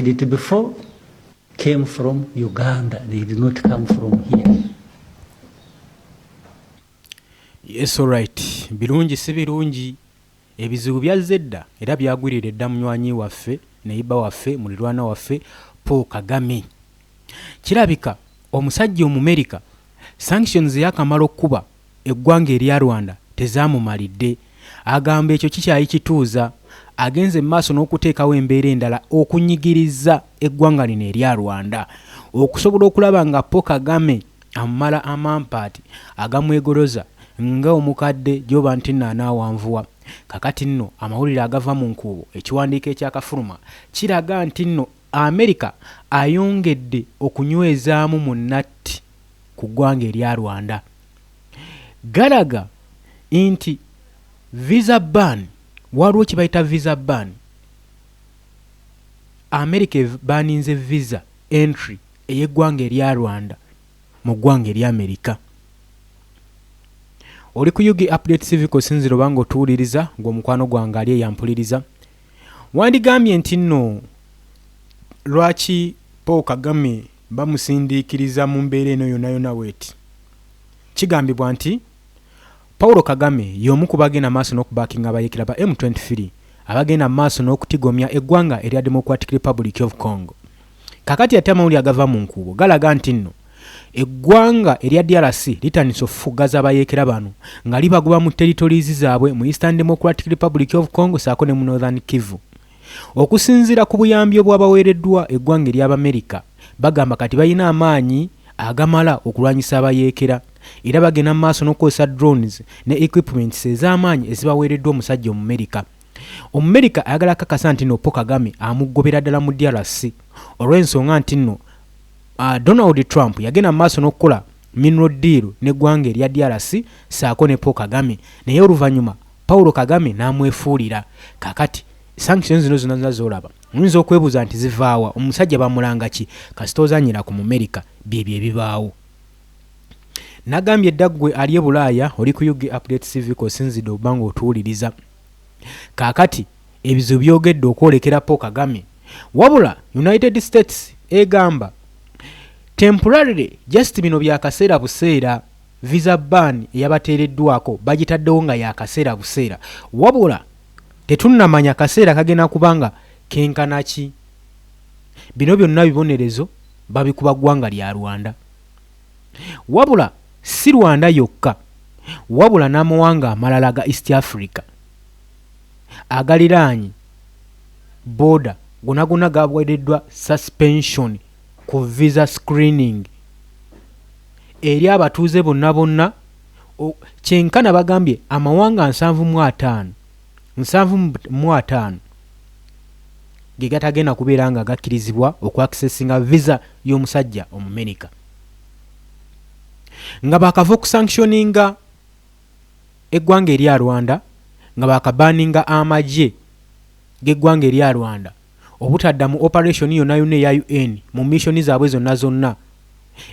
It before came from Uganda. They did not come from here. Yes, all right. Birungi si birungi. Ebizibu byazedda era byagwirira edda munywanyi waffe neiba waffe mulirwana waffe Paul Kagame. Kirabika omusajja Omumerika sanctions yakamala okuba eggwanga erya Rwanda tezaamumalidde. Agamba ekyo kikyayi kituuza agenze maaso n'okuteekawo embeera endala okunyigiriza eggwanga lino erya Rwanda okusobola okulaba nga Paul Kagame amala amampaati agamwegoloza nga omukadde Joba Ntina anaawanvuwa. Kakati nno amawulire agava mu nkuubo ekiwandiiko ekyakafuluma kiraga nti nno Amerika ayongedde okunywezaamu mu nnatti ku ggwanga erya Rwanda. Galaga nti visa ban, waliwo kye bayita visa ban. Amerika baninze visa entry ey'eggwanga erya Rwanda mu ggwanga erya Amerika. Oli ku Yugi Update Civic Sinziro bango tuwuliriza ng'omukwano gwange ali eyampuliriza. Wandigambye nti nno lwaki Paul Kagame bamusindiikiriza mu mbeera eno yonna yonna bweti. Kigambibwa nti Paul Kagame y'omu ku bagenda maaso n'okubaakinga abayeekera ba M23 abagenda maaso n'okutigomya eggwanga erya Democratic Republic of Congo. Kakati ate amawulire agava mu nkuubo galaga nti nno eggwanga erya DRC litandise okufugaza abayeekera bano nga libagoba mu territories zaabwe mu Eastern Democratic Republic of Congo saako ne mu Northern Kivu. Okusinziira ku buyambi obwabaweereddwa eggwanga ery'Abamerika bagamba kati balina amaanyi agamala okulwanyisa abayeekera era bagenda mu maaso n'okukozesa drones ne equipments ez'amaanyi ezibaweereddwa omusajja Omumerika. Omumerika ayagala kakasa nti nno Paul Kagame amuggobera ddala mu DRC olw'ensonga nti nno Donald Trump yagenda maaso n'okukola mineral deal n'eggwanga erya DRC saako ne Paul Kagame naye oluvannyuma Paul Kagame n'amwefuulira. Kakati sanctions zino zonna z'olaba oyinza okwebuuza nti zivaawa omusajja bamulanga ki kasita ozanyira ku Mumerika byebyo ebibaawo. Nagambye eddagwe ali e Bulaaya oli ku Yugi Update Civic osinzidde oba ng'otuwuliriza. Kaakati ebizibu byogedde okwolekera Paul Kagame wabula United States egamba temporarily just bino bya kaseera buseera visa ban eyabateereddwako bagitaddewo nga ya kaseera buseera wabula tetunnamanya kaseera kagenda kubanga kenkana ki. Bino byonna bibonerezo babikuba ggwanga lya Rwanda wabula si Rwanda yokka wabula n'amawanga amalala ga East Africa agaliraanyi border gonagona gaweereddwa suspension ku visa screening eri abatuuze bonna bonna. Kyenkana bagambye amawanga 75 ge gatagenda kubeera nga gakkirizibwa okwaccessinga visa y'omusajja Omumerika nga bakava okusanctioninga eggwanga erya Rwanda nga bakabaninga amagye g'eggwanga erya Rwanda obutadda mu operation yonna yonna eya UN mu missioni zaabwe zonna zonna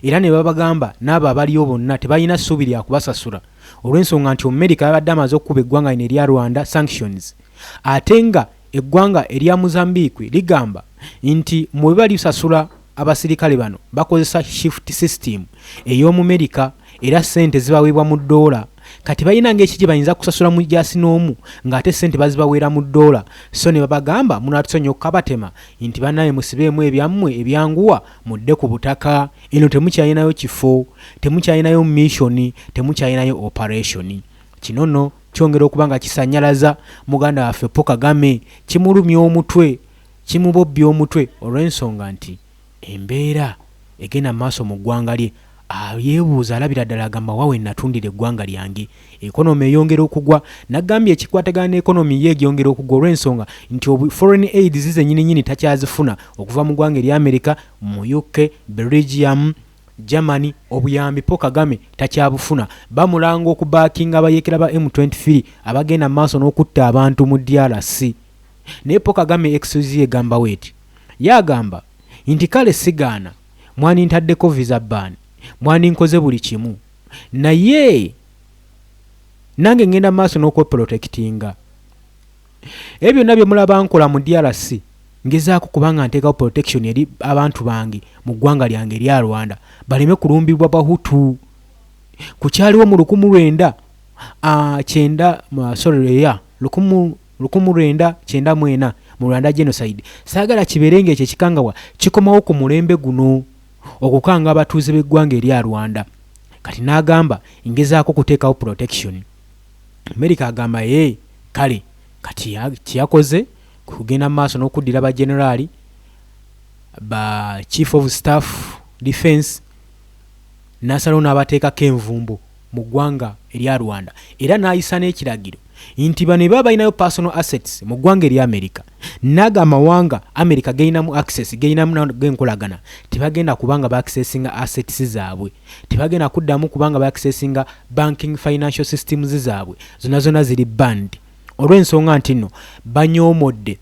era ne babagamba n'abo abaliyo bonna tebalina ssuubi lya kubasasula olw'ensonga nti Omumerika yabadde amaze okukuba eggwanga lino erya Rwanda sanctions ate nga eggwanga erya Mozambique ligamba nti mu bwe balisasula abasirikale bano bakozesa shift system ey'Omumerika era ssente zibaweebwa mu ddoola. Kati balina ng'eki gye bayinza kusasula mu jaasi n'omu ng'ate ssente bazibaweera mu ddoola so ne babagamba munatusonyiwa okukabatema nti bannaye musibeemu ebyammwe ebyanguwa mudde ku butaka eno temukyalinayo kifo temukyalinayo mission temukyalinayo operation. Kino nno kyongera okuba nga kisannyalaza muganda waffe Paul Kagame kimulumya omutwe kimubobbya omutwe olw'ensonga nti embeera egenda maaso mu ggwanga lye yeebuuza alabira ddala agamba wawe natundira eggwanga lyange ekonomi eyongera okugwa. Nagambye ekikwatagana n'ekonomi ye egyongera okugwa olw'ensonga nti foreign aid zize nyini takyazifuna okuva mu ggwanga erya Amerika mu UK Belgium Germany obuyambi Paul Kagame takyabufuna. Bamulanga okubaakinga abayeekera ba M23 abagenda maaso n'okutta abantu mu DRC naye Paul Kagame excuse egamba weti yagamba nti kale sigaana mwani ntaddeko visa ban mwani nkoze buli kimu naye nange ngenda maaso n'okweprotectinga ebyo nabyo mulaba nkola mu DRC ngezaako kubanga nteekawo protection eri abantu bange mu ggwanga lyange erya Rwanda baleme kulumbibwa Bahutu. Kukyaliwo mu 1994 mu Rwanda genocide. Saagala kibeerenga ekyo ekikangawa kikomawo ku mulembe guno okukanga abatuuze b'eggwanga erya Rwanda. Kati n'agamba ngezaako kuteekawo protection. America agamba kale kati kiyakoze kugenda maaso n'okuddira ba generali ba chief of staff defense nasalawo n'abateekako envumbo mu ggwanga erya Rwanda era n'ayisa n'ekiragiro nti bano baba balinayo personal assets mu ggwanga erya America naga amawanga America gayinamu access gayinamu genkolagana tebagenda kubanga ba accessinga assets zaabwe tebagenda kuddamu kubanga ba accessinga banking financial systems zaabwe zona ziri banned olw'ensonga nti nno banyoomodde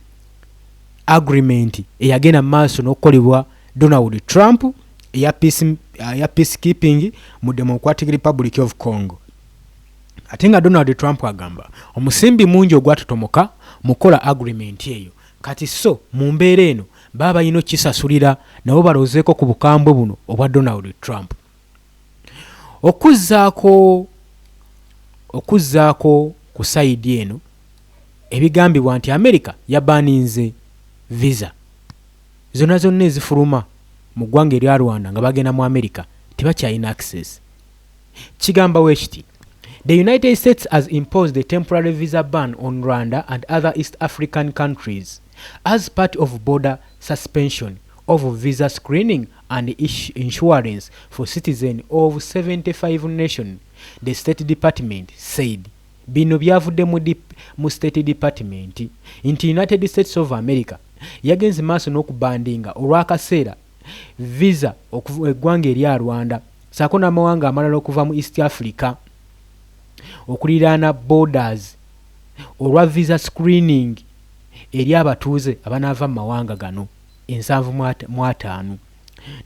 agreement eyagenda maaso n'okukolebwa Donald Trump eya peacekeeping mu Democratic Republic of Congo. Ate nga Donald Trump agamba omusimbi mungi ogwatotomoka mukola agreement eyo kati so mu mbeera eno baba balina kisasulira nabo balozeeko ku bukambwe buno obwa Donald Trump. Okuzzaako ku sayidi eno ebigambibwa nti America yabaninze visa zonna ezifuluma mu ggwanga erya Rwanda nga bagenda mu America tebakyalina access. Kigamba wekiti the United States has imposed a temporary visa ban on Rwanda and other East African countries as part of border suspension of visa screening and insurance for citizens of 75 nations, the State Department said. Bino byavudde mu State Department nti United States of America yagenze maaso n'okubandinga olw'akaseera visa okuva eggwanga erya Rwanda saako n'amawanga amalala okuva mu East Africa okuliraana borders olwa visa screening eri abatuuze abanaava mu mawanga gano 75.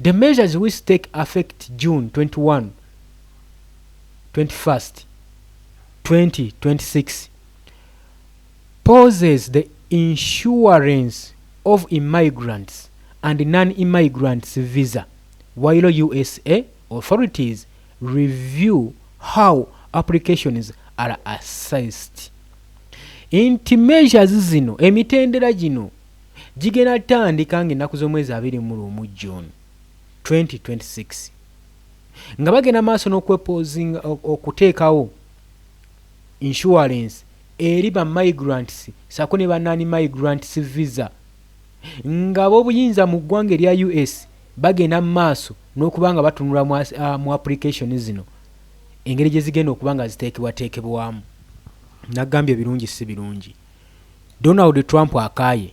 The measures which take effect June 21st 2026 poses the insurance of immigrants and non-immigrants visa while USA authorities review how applications are assessed. Inti measures zino emitendera gino gigenda tandika ng'ennaku z'omwezi 21 June 2026 nga bagenda maaso n'okwepozinga okuteekawo insurance eri ba migrants saako ne ba non-migrants visa nga b'obuyinza mu ggwanga erya US bagenda maaso n'okubanga batunula mu application zino engeri gye zigenda okubanga ziteekebwamu. Nagambye birungi si birungi. Donald Trump akaaye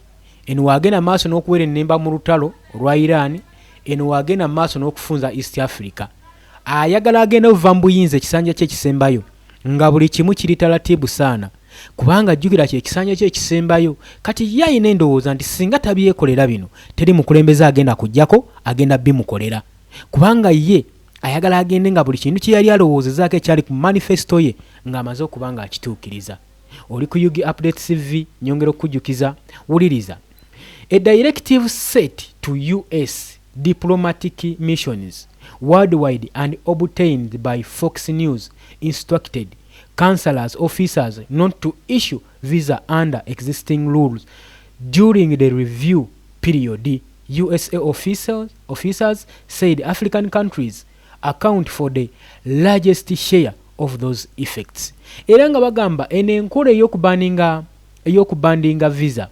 eno wagenda maaso n'okuwera ennemba mu lutalo olwa Iran eno wagenda maaso n'okufunza East Africa ayagala agenda okuva mu buyinza ekisanja kye ekisembayo nga buli kimu kiri talatibu saana kubanga ajjukira kye ekisanja kye ekisembayo kati ye ayina endowooza nti singa tabyekolera bino teri mukulembeze agenda kujjako agenda bimukolera kubanga ye ayagala agende nga buli kintu kye yali alowoozezaako ekyali ku manifesto ye ng'amaze okubanga akituukiriza. Oli ku Yugi Updates TV nyongera okujjukiza wuliriza. A directive set to US diplomatic missions worldwide and obtained by Fox News instructed consulars officers not to issue visa under existing rules during the review period. USA officers said African countries account for the largest share of those effects. Era nga bagamba eno enkola ey'okubandinga visa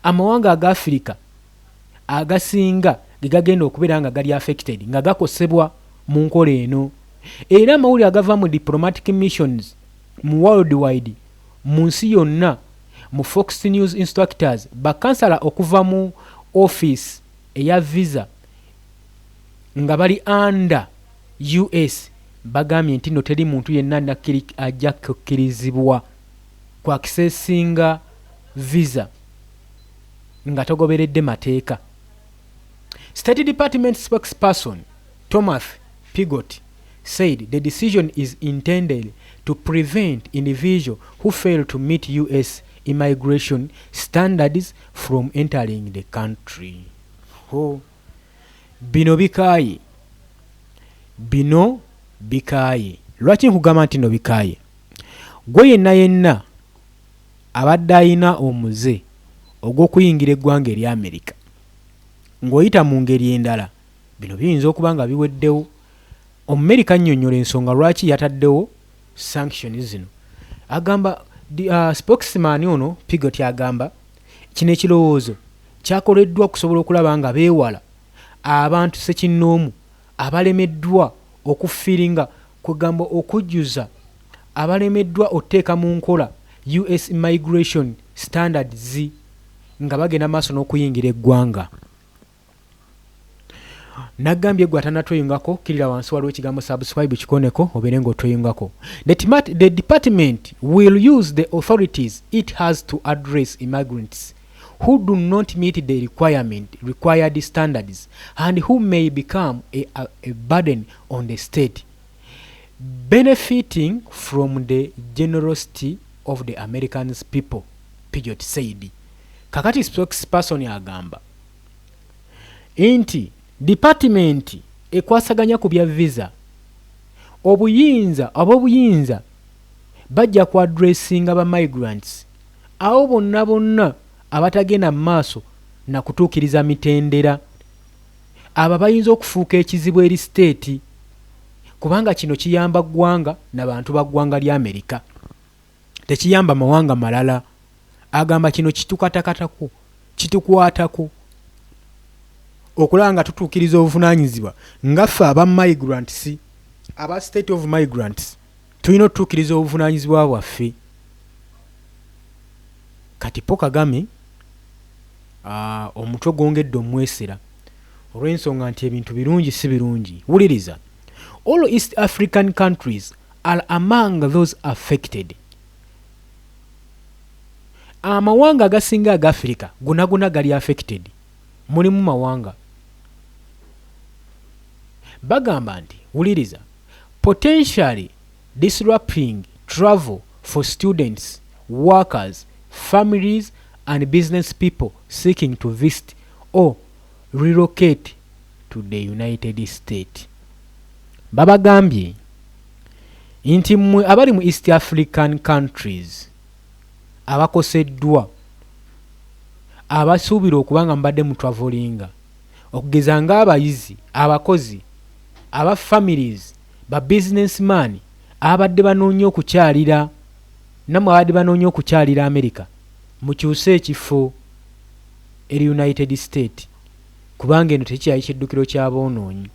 amawanga aga Africa agasinga gegagenda okubeera nga gali affected nga gakosebwa mu nkola eno. Era amawulire agava mu diplomatic missions mu worldwide mu nsi yonna mu Fox News instructors bakansala okuva mu office eya visa nga bali under US bagambye nti no teri muntu yenna ajja kukkirizibwa ku accessinga visa nga togoberedde mateeka. State Department spokesperson Thomas Pigott said the decision is intended to prevent individuals who fail to meet US immigration standards from entering the country. Bino bikaaye. Lwaki nkugamba nti no bikaaye? Gwe yenna abadde ayina omuze ogw'okuyingira eggwanga erya Amerika ng'oyita mu ngeri endala, bino biyinza okuba nga biweddewo. Omumerika annyonnyola ensonga lwaki yataddewo sanctions zino. Agamba spokesman ono Pigott agamba kino ekirowoozo kyakoleddwa okusobola okulaba nga beewala abantu ssekinnoomu abalemeddwa okufiiringa kwegamba okujjuza abalemeddwa otteeka mu nkola US immigration standards nga bagenda maaso n'okuyingira eggwanga. Nagambye gwe atanatweyungako kirira wansi waliwo ekigambo subscribe kikoneko obeere ng'otweyungako. The department will use the authorities it has to address immigrants who do not meet the required standards and who may become a burden on the state, benefiting from the generosity of the American people, Pigott said. Kakati spokesperson agamba inti department ekwasaganya ku bya visa obuyinza bajja ku addressinga ba migrants abo bonna abatagenda maaso na kutuukiriza mitendera, abo bayinza okufuuka ekizibu eri state, kubanga kino kiyamba ggwanga n'abantu ba ggwanga lya Amerika, tekiyamba mawanga malala. Agamba kino kitukwatako okulaba nga tutuukiriza obuvunaanyizibwa nga ffe aba migrants, aba state of migrants tulina otutuukiriza obuvunaanyizibwa bwaffe. Kati Paul Kagame omutwe gwongedde omwesera olw'ensonga nti ebintu birungi si birungi. Wuliriza, all East African countries are among those affected. Amawanga agasinga aga Africa gonna gali affected. Mulimu mawanga bagamba nti, wuliriza, potentially disrupting travel for students, workers, families and business people seeking to visit or relocate to the United States. Babagambye nti mmwe abali mu East African countries abakoseddwa abasuubira okubanga mbadde mu travelinga, okugeza ng'abayizi, abakozi, aba families, ba businessman abadde banoonya okukyalira namwe abadde banoonya okukyalira America, mukyuse ekifo eri United States kubanga eno tekyayi kiddukiro ky'aboonoonyi.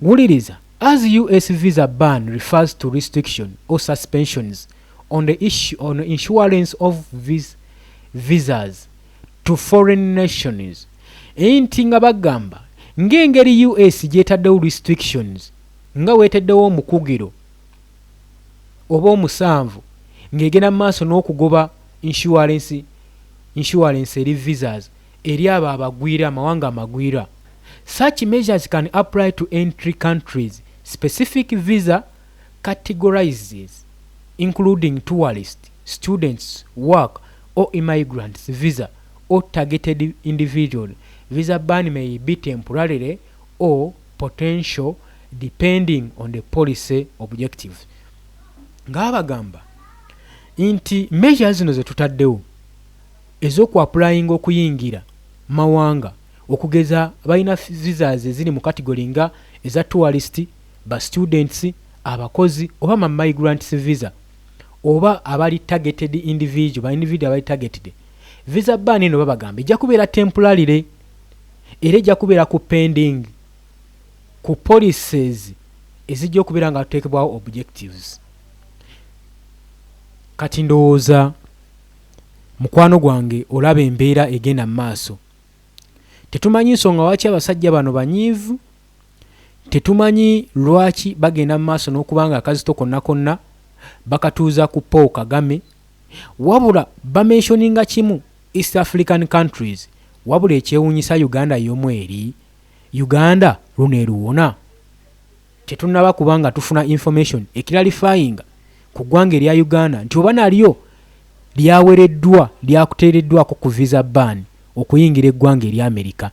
Wuliriza, as US visa ban refers to restriction or suspensions on the issuance of visas to foreign nationals. Enti nga bagamba ng'engeri US gyetaddewo restrictions nga weeteddewo omukugiro oba omusanvu ng'egenda mu maaso n'okugoba insurance eri visas eri abo abagwira amawanga amagwira. Such measures can apply to entry countries specific visa categories including tourist, students, work or immigrants visa or targeted individual. Visa ban may be temporary or potential depending on the policy objective. Ng'abagamba nti measures zino ze tutaddewo ez'okuapplyinga okuyingira mawanga, okugeza balina visas eziri mu category nga eza tourist, ba students, abakozi oba ma migrants visa oba abali targeted individual, ba individual abali targeted. Visa ban eno babagamba ejja kubeera temporary era ejja kubeera ku pending ku policies ezijja okubeera nga tuteekebwawo objectives. Kati ndowooza mukwano gwange olaba embeera egenda mu maaso. Tetumanyi nsonga lwaki abasajja bano banyiivu, tetumanyi lwaki bagenda mu maaso n'okubanga akazito konna bakatuuza ku Paul Kagame, wabula bamentioninga kimu East African countries, wabula ekyewuunyisa Uganda y'omu eri. Uganda luno eruwona tetunnaba kubanga tufuna information ekiralifying ku ggwanga erya Uganda nti oba nalyo lyakuteereddwako ku visa ban okuyingira eggwanga eri Amerika.